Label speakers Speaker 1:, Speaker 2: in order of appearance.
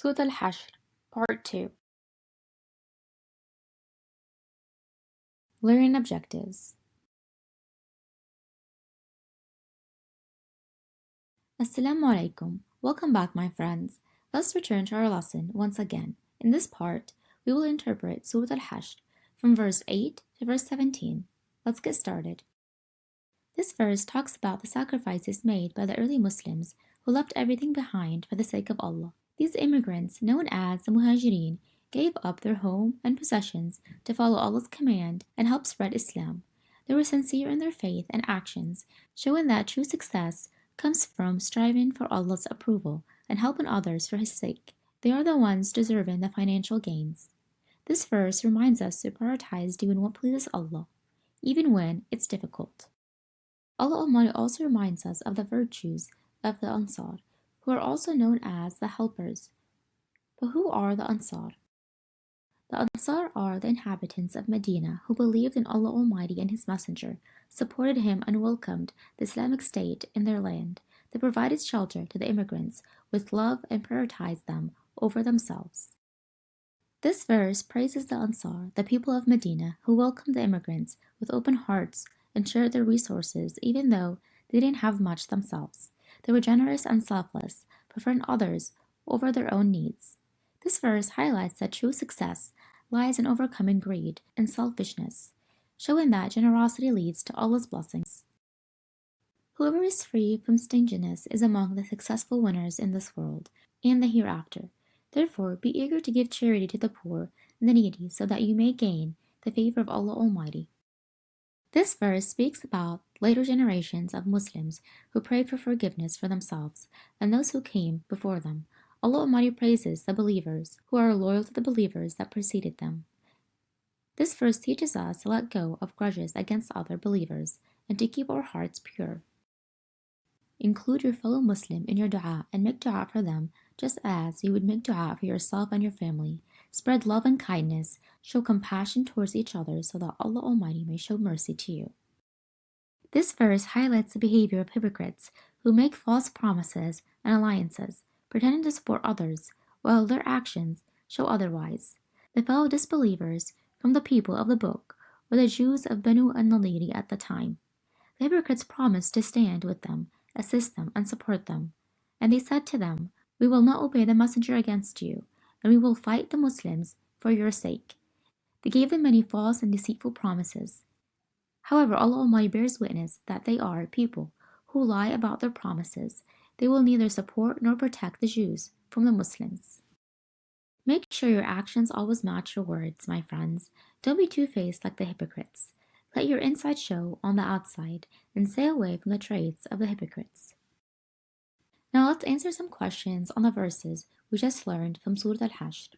Speaker 1: Surah Al-Hashr, Part 2. Learning Objectives. Assalamu alaikum. Welcome back, my friends. Let's return to our lesson once again. In this part, we will interpret Surah Al-Hashr from verse 8 to verse 17. Let's get started. This verse talks about the sacrifices made by the early Muslims who left everything behind for the sake of Allah. These immigrants, known as the Muhajirin, gave up their home and possessions to follow Allah's command and help spread Islam. They were sincere in their faith and actions, showing that true success comes from striving for Allah's approval and helping others for His sake. They are the ones deserving the financial gains. This verse reminds us to prioritize doing what pleases Allah, even when it's difficult. Allah Almighty also reminds us of the virtues of the Ansar, who are also known as the helpers. But who are the Ansar? The Ansar are the inhabitants of Medina who believed in Allah Almighty and His Messenger, supported Him and welcomed the Islamic State in their land. They provided shelter to the immigrants with love and prioritized them over themselves. This verse praises the Ansar, the people of Medina, who welcomed the immigrants with open hearts and shared their resources even though they didn't have much themselves. They were generous and selfless, preferring others over their own needs. This verse highlights that true success lies in overcoming greed and selfishness, showing that generosity leads to Allah's blessings. Whoever is free from stinginess is among the successful winners in this world and the hereafter. Therefore, be eager to give charity to the poor and the needy so that you may gain the favor of Allah Almighty. This verse speaks about later generations of Muslims who prayed for forgiveness for themselves and those who came before them. Allah Almighty praises the believers who are loyal to the believers that preceded them. This verse teaches us to let go of grudges against other believers and to keep our hearts pure. Include your fellow Muslim in your dua and make dua for them just as you would make dua for yourself and your family. Spread love and kindness, show compassion towards each other so that Allah Almighty may show mercy to you. This verse highlights the behavior of hypocrites who make false promises and alliances, pretending to support others, while their actions show otherwise. The fellow disbelievers from the people of the book were the Jews of Banu an-Nadiri at the time. The hypocrites promised to stand with them, assist them, and support them. And they said to them, "We will not obey the messenger against you, and we will fight the Muslims for your sake." They gave them many false and deceitful promises. However, Allah Almighty bears witness that they are people who lie about their promises. They will neither support nor protect the Jews from the Muslims. Make sure your actions always match your words, my friends. Don't be two-faced like the hypocrites. Let your inside show on the outside, and stay away from the traits of the hypocrites. Now let's answer some questions on the verses we just learned from Surah Al-Hashr.